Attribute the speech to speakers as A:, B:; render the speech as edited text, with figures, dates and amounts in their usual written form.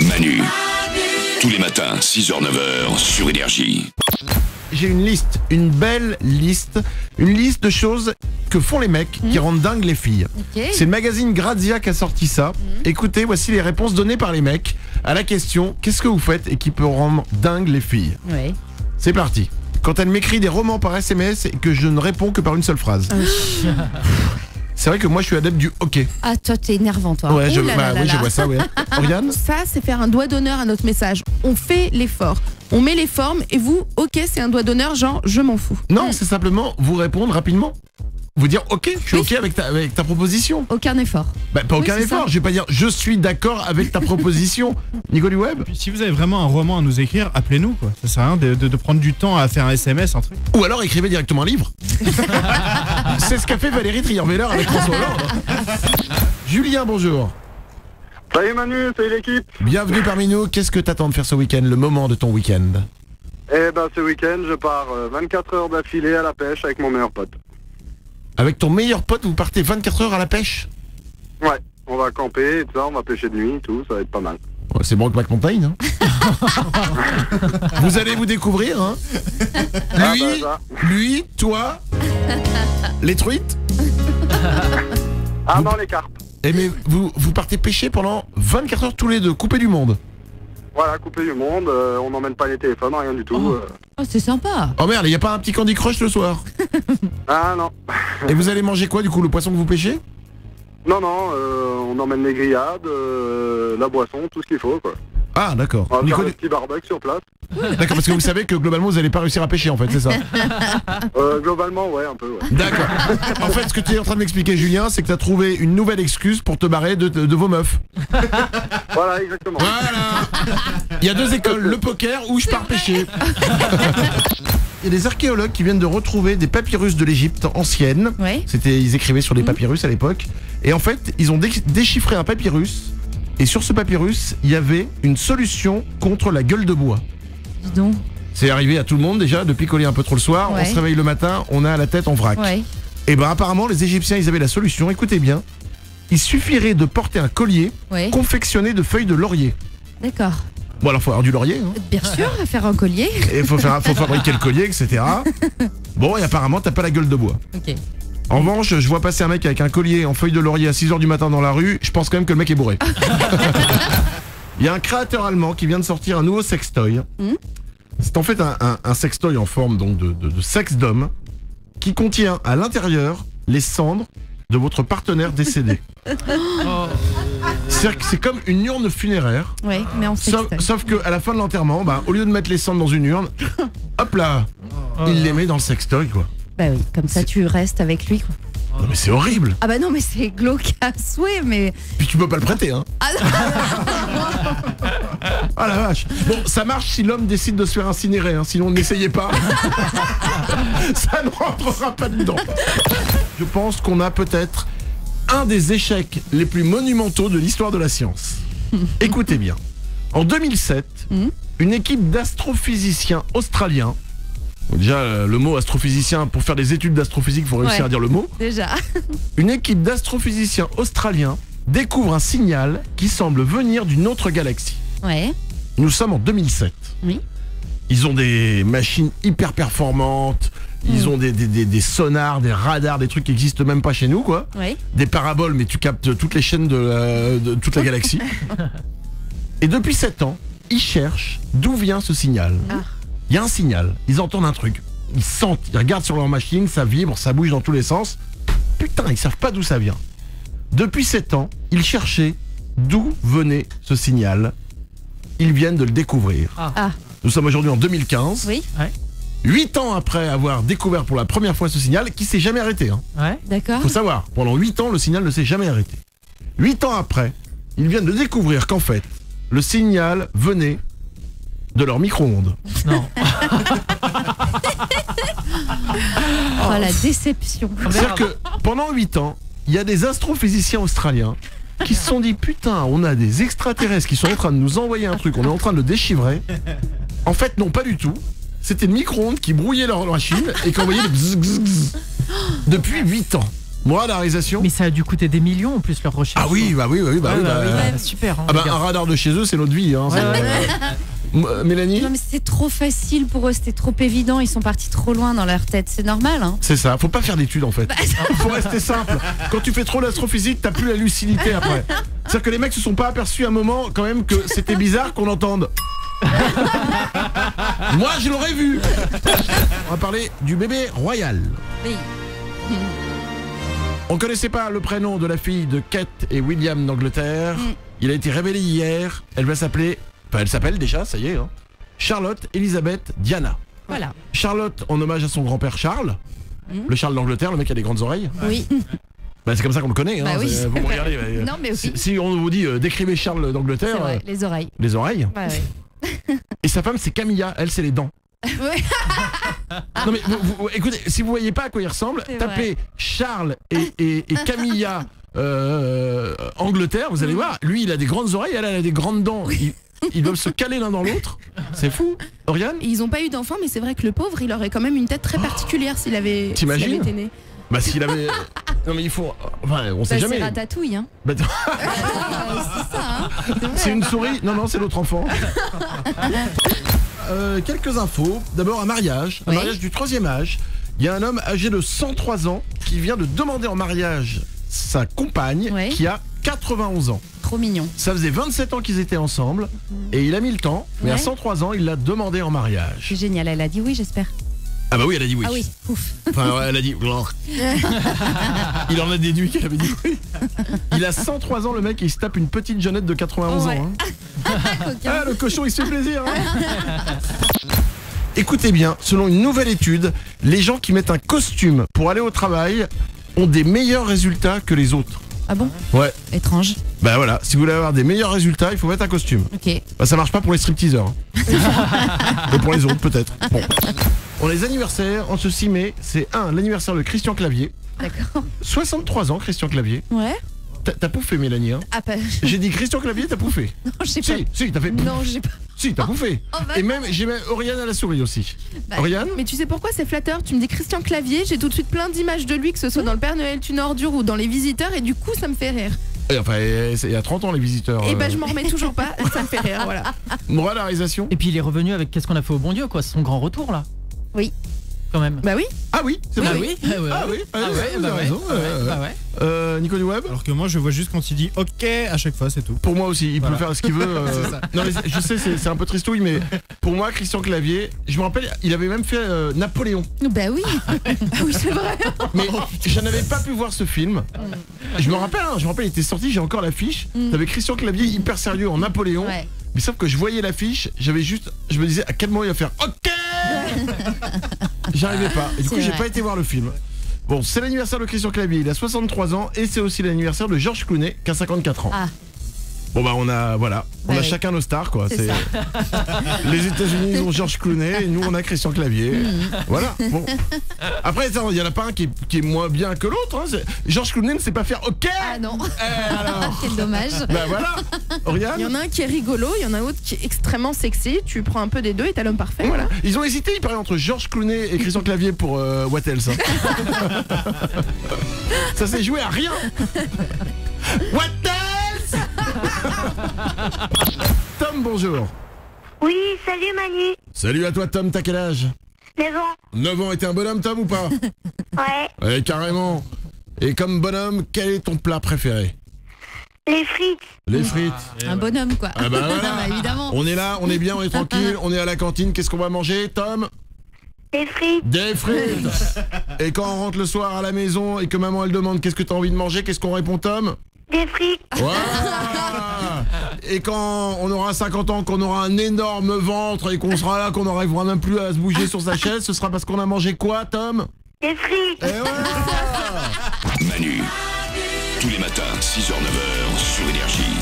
A: Manu. Tous les matins, 6h-9h sur Énergie.
B: J'ai une liste, une belle liste, une liste de choses que font les mecs qui rendent dingues les filles.
C: Okay.
B: C'est le magazine Grazia qui a sorti ça. Écoutez, voici les réponses données par les mecs à la question « Qu'est-ce que vous faites et qui peut rendre dingue les filles ?»
C: Ouais.
B: C'est parti. Quand elle m'écrit des romans par SMS et que je ne réponds que par une seule phrase. C'est vrai que moi je suis adepte du ok.
C: Ah, toi t'es énervant toi.
B: Ouais,
C: Ouh
B: je,
C: là
B: bah,
C: là
B: oui,
C: là
B: je
C: là.
B: vois ça, ouais. Oriane?
D: Ça, c'est faire un doigt d'honneur à notre message. On fait l'effort. On met les formes et vous, ok, c'est un doigt d'honneur, genre je m'en fous.
B: Non, c'est simplement vous répondre rapidement. Vous dire ok, je suis ok avec ta proposition.
D: Aucun effort.
B: Bah, pas aucun
D: c'est
B: effort,
D: ça.
B: je vais pas dire je suis d'accord avec ta proposition. Nico du Web?
E: Puis si vous avez vraiment un roman à nous écrire, appelez-nous quoi. Ça sert à rien de prendre du temps à faire un SMS, un truc.
B: Ou alors écrivez directement un livre. C'est ce qu'a fait Valérie Trierweiler avec François Hollande. Julien, bonjour.
F: Salut Manu, salut l'équipe.
B: Bienvenue parmi nous. Qu'est-ce que t'attends de faire ce week-end, le moment de ton week-end?
F: Eh ben ce week-end, je pars 24 heures d'affilée à la pêche avec mon meilleur pote.
B: Avec ton meilleur pote, vous partez 24 heures à la pêche?
F: Ouais, on va camper et tout ça, on va pêcher de nuit et tout, ça va être pas mal.
B: Ouais, c'est bon que McMontagne, hein. Vous allez vous découvrir, hein. Lui,
F: ça.
B: lui, toi, les truites.
F: Ah
B: Vous-
F: non, les carpes.
B: Eh mais vous partez pêcher pendant 24 heures tous les deux, coupés du monde.
F: Voilà, coupé du monde, on n'emmène pas les téléphones, rien du tout.
C: Oh, c'est sympa.
B: Oh merde, y a pas un petit Candy Crush le soir?
F: Ah non.
B: Et vous allez manger quoi du coup, le poisson que vous pêchez?
F: Non, on emmène les grillades, la boisson, tout ce qu'il faut quoi.
B: Ah d'accord.
F: On va
B: Nico,
F: faire des petits barbecues sur place.
B: d'accord, parce que vous savez que globalement vous allez pas réussir à pêcher en fait, c'est ça?
F: Globalement, ouais, un peu, ouais.
B: D'accord. En fait, ce que tu es en train de m'expliquer, Julien, c'est que tu as trouvé une nouvelle excuse pour te barrer de vos meufs.
F: Voilà, exactement.
B: Voilà. Il y a deux écoles, le poker ou je pars pêcher. Il y a des archéologues qui viennent de retrouver des papyrus de l'Égypte ancienne.
C: Ouais.
B: Ils écrivaient sur les papyrus à l'époque. Et en fait, ils ont déchiffré un papyrus. Et sur ce papyrus, il y avait une solution contre la gueule de bois.
C: Dis donc.
B: C'est arrivé à tout le monde déjà de picoler un peu trop le soir.
C: Ouais.
B: On se réveille le matin, on a la tête en vrac.
C: Ouais.
B: Et ben apparemment les Égyptiens ils avaient la solution, écoutez bien. Il suffirait de porter un collier
C: Ouais.
B: confectionné de feuilles de laurier.
C: D'accord.
B: Bon alors faut avoir du laurier, hein.
C: Bien sûr, à faire un collier.
B: Et faut fabriquer le collier, etc. Bon et apparemment t'as pas la gueule de bois.
C: Ok.
B: En revanche, je vois passer un mec avec un collier en feuilles de laurier à 6h du matin dans la rue, je pense quand même que le mec est bourré. Il y a un créateur allemand qui vient de sortir un nouveau sextoy. C'est en fait un sextoy en forme donc de sexe d'homme qui contient à l'intérieur les cendres de votre partenaire décédé. C'est-à-dire que c'est comme une urne funéraire,
C: Ouais, mais on
B: sauf qu'à la fin de l'enterrement, bah, au lieu de mettre les cendres dans une urne, hop là, il les met dans le sextoy quoi.
C: Bah oui, comme ça tu restes avec lui quoi.
B: Non mais c'est horrible.
C: Ah bah non, mais c'est glauque à souhait, mais.
B: Puis tu peux pas le prêter hein. Ah la vache. Bon, ça marche si l'homme décide de se faire incinérer, hein. Sinon n'essayez pas. Ça ne rentrera pas dedans. Je pense qu'on a peut-être un des échecs les plus monumentaux de l'histoire de la science. Écoutez bien. En 2007, une équipe d'astrophysiciens australiens. Bon, déjà, le mot astrophysicien, pour faire des études d'astrophysique, il faut réussir
C: Ouais.
B: à dire le mot.
C: Déjà.
B: Une équipe d'astrophysiciens australiens découvre un signal qui semble venir d'une autre galaxie.
C: Ouais.
B: Nous sommes en 2007.
C: Oui.
B: Ils ont des machines hyper performantes, ils ont des sonars, des radars, des trucs qui n'existent même pas chez nous, quoi.
C: Ouais.
B: Des paraboles, mais tu captes toutes les chaînes de toute la galaxie. Et depuis 7 ans, ils cherchent d'où vient ce signal. Il y a un signal, ils entendent un truc, ils sentent, ils regardent sur leur machine, ça vibre, ça bouge dans tous les sens. Putain, ils savent pas d'où ça vient. Depuis 7 ans, ils cherchaient d'où venait ce signal. Ils viennent de le découvrir.
C: Ah.
B: Nous sommes aujourd'hui en 2015.
C: Oui.
B: 8 ans après avoir découvert pour la première fois ce signal, qui s'est jamais arrêté. Hein.
C: D'accord.
B: Faut savoir, pendant 8 ans, le signal ne s'est jamais arrêté. 8 ans après, ils viennent de découvrir qu'en fait, le signal venait de leur micro-ondes.
E: Non.
C: Oh la déception.
B: C'est-à-dire que pendant 8 ans, il y a des astrophysiciens australiens qui se sont dit putain, on a des extraterrestres qui sont en train de nous envoyer un truc, on est en train de le déchiffrer. En fait, non, pas du tout. C'était le micro-ondes qui brouillait leur machine et qui envoyait le bzz, bzz, bzz. Depuis 8 ans. Moi, la réalisation.
G: Mais ça a dû coûter des millions en plus leur recherche.
B: Ah oui, bah oui.
G: Super. Hein,
B: Ah bah
G: les
B: un
G: gars.
B: radar de chez eux, c'est notre vie. Hein,
G: Ouais, ouais, ouais.
B: Mélanie.
C: Non mais c'était trop facile pour eux, c'était trop évident, ils sont partis trop loin dans leur tête, c'est normal hein.
B: C'est ça, faut pas faire d'études en fait. Faut rester simple. Quand tu fais trop l'astrophysique, t'as plus la lucidité après. C'est-à-dire que les mecs se sont pas aperçus à un moment quand même que c'était bizarre qu'on entende. Moi je l'aurais vu. On va parler du bébé royal.
C: Oui.
B: On connaissait pas le prénom de la fille de Kate et William d'Angleterre. Il a été révélé hier. Elle va s'appeler, enfin elle s'appelle déjà, ça y est, hein, Charlotte Elisabeth Diana.
C: Voilà.
B: Charlotte en hommage à son grand-père Charles. Le Charles d'Angleterre, le mec qui a des grandes oreilles.
C: Oui.
B: Bah, c'est comme ça qu'on le connaît.
C: Bah
B: Hein,
C: oui.
B: vous me regardez.
C: Non mais oui.
B: Si on vous dit décrivez Charles
C: C'est
B: d'Angleterre,
C: vrai, les oreilles.
B: les oreilles.
C: Ouais, ouais.
B: Et sa femme c'est Camilla, elle c'est les dents.
C: Ouais.
B: Non mais écoutez, si vous voyez pas à quoi il ressemble,
C: C'est
B: tapez
C: vrai.
B: Charles et Camilla Angleterre, vous allez voir, lui il a des grandes oreilles, elle a des grandes dents. Ils doivent se caler l'un dans l'autre. C'est fou. Oriane?
D: Et ils ont pas eu d'enfant, mais c'est vrai que le pauvre, il aurait quand même une tête très particulière s'il avait été né.
B: Bah s'il avait... Non mais il faut... Enfin on sait
C: Bah,
B: jamais.
C: c'est Ratatouille hein.
B: Bah,
C: C'est ça hein.
B: c'est une souris? Non c'est l'autre enfant. Quelques infos. D'abord un mariage
C: Oui.
B: du 3e âge. Il y a un homme âgé de 103 ans qui vient de demander en mariage sa compagne
C: Oui.
B: qui a 91 ans.
C: Trop mignon.
B: Ça faisait 27 ans qu'ils étaient ensemble et il a mis le temps, mais à
C: Ouais.
B: 103 ans il l'a demandé en mariage.
C: C'est génial, elle a dit oui j'espère.
B: Ah bah oui, elle a dit oui.
C: Ah oui, ouf.
B: Enfin ouais, elle a dit il en a déduit qu'elle avait dit oui. Il a 103 ans le mec et il se tape une petite jeunette de 91
C: Ouais.
B: ans. Hein.
C: Coquin.
B: Ah le cochon il se fait plaisir hein. Écoutez bien, selon une nouvelle étude, les gens qui mettent un costume pour aller au travail ont des meilleurs résultats que les autres.
C: Ah bon?
B: Ouais,
C: Étrange.
B: bah voilà, si vous voulez avoir des meilleurs résultats, il faut mettre un costume.
C: Ok.
B: Bah ça marche pas pour les stripteaseurs. Hein. Mais pour les autres peut-être. Bon. On a les anniversaires en ce 6 mai, c'est l'anniversaire de Christian Clavier.
C: D'accord.
B: 63 ans Christian Clavier.
C: Ouais.
B: T'as pouffé Mélanie hein.
C: Ah pas.
B: J'ai dit Christian Clavier, t'as pouffé.
C: Non, j'ai pas.
B: Si, t'as fait.
C: Non, j'ai pas.
B: Si, t'as pouffé.
C: Oh, bah
B: Et même, j'ai même Oriane à la souris aussi.
C: Bah,
B: Oriane?
D: Mais tu sais pourquoi c'est flatteur? Tu me dis Christian Clavier, j'ai tout de suite plein d'images de lui, que ce soit dans le Père Noël est une ordure ou dans Les Visiteurs, et du coup ça me fait rire.
B: Enfin, il y a 30 ans les visiteurs.
D: Et bah je m'en remets toujours pas, ça me fait rire, voilà.
B: Moi la réalisation?
G: Et puis il est revenu avec Qu'est-ce qu'on a fait au bon Dieu, quoi. C'est son grand retour là.
C: Oui.
G: Quand même.
D: Bah oui.
B: Ah oui, c'est
G: Bah
B: vrai.
G: oui.
B: Ah oui,
G: Ah ouais,
B: vous
G: bah
B: avez
G: ouais.
B: raison.
G: Bah ouais.
B: Nico du Web?
E: Alors que moi, je vois juste quand il dit OK à chaque fois, c'est tout.
B: Pour moi aussi, il peut
E: Voilà.
B: faire ce qu'il veut.
E: C'est ça.
B: Non mais je sais, c'est un peu tristouille, mais pour moi, Christian Clavier, je me rappelle, il avait même fait Napoléon.
C: Bah oui.
D: Oui, c'est vrai.
B: Mais je n'avais pas pu voir ce film. Je me rappelle, il était sorti, j'ai encore l'affiche. T'avais Christian Clavier hyper sérieux en Napoléon.
C: Ouais.
B: Mais sauf que je voyais l'affiche, je me disais à quel moment il va faire OK. J'arrivais pas. Et du coup,
C: C'est
B: j'ai
C: vrai.
B: pas été voir le film. Bon, c'est l'anniversaire de Christian Clavier, il a 63 ans et c'est aussi l'anniversaire de George Clooney qui a 54 ans.
C: Ah.
B: Bon bah on a
C: Bah oui.
B: chacun nos stars quoi.
C: C'est ça.
B: Les États-Unis ils ont George Clooney et nous on a Christian Clavier. Voilà. Bon. Après il y en a pas un qui est moins bien que l'autre. Hein. George Clooney ne sait pas faire OK.
C: Ah non.
B: Alors.
C: Quel dommage.
B: Bah voilà. Oriane.
D: Il y en a un qui est rigolo, il y en a un autre qui est extrêmement sexy, tu prends un peu des deux et t'as l'homme parfait, voilà.
B: Ils ont hésité, il paraît, entre George Clooney et Christian Clavier pour What Else. Hein. Ça s'est joué à rien. What Else. Tom, bonjour.
H: Oui, salut Manu.
B: Salut à toi Tom, t'as quel âge?
H: 9 ans.
B: 9 ans, et t'es un bonhomme Tom ou pas?
H: Ouais.
B: Ouais, carrément. Et comme bonhomme, quel est ton plat préféré?
H: Les frites.
B: Les frites.
C: Un bonhomme quoi.
B: Ah bah voilà.
C: Bah, évidemment.
B: On est là, on est bien, on est tranquille, on est à la cantine, qu'est-ce qu'on va manger Tom?
H: Les frites.
B: Des frites. Et quand on rentre le soir à la maison et que maman elle demande qu'est-ce que t'as envie de manger, qu'est-ce qu'on répond Tom?
H: Des frites.
B: Voilà. Et quand on aura 50 ans, qu'on aura un énorme ventre et qu'on sera là, qu'on n'arrivera même plus à se bouger sur sa chaise, ce sera parce qu'on a mangé quoi Tom?
H: Des frites.
B: Et voilà.
A: Manu, tous les matins, 6h-9h sur Énergie.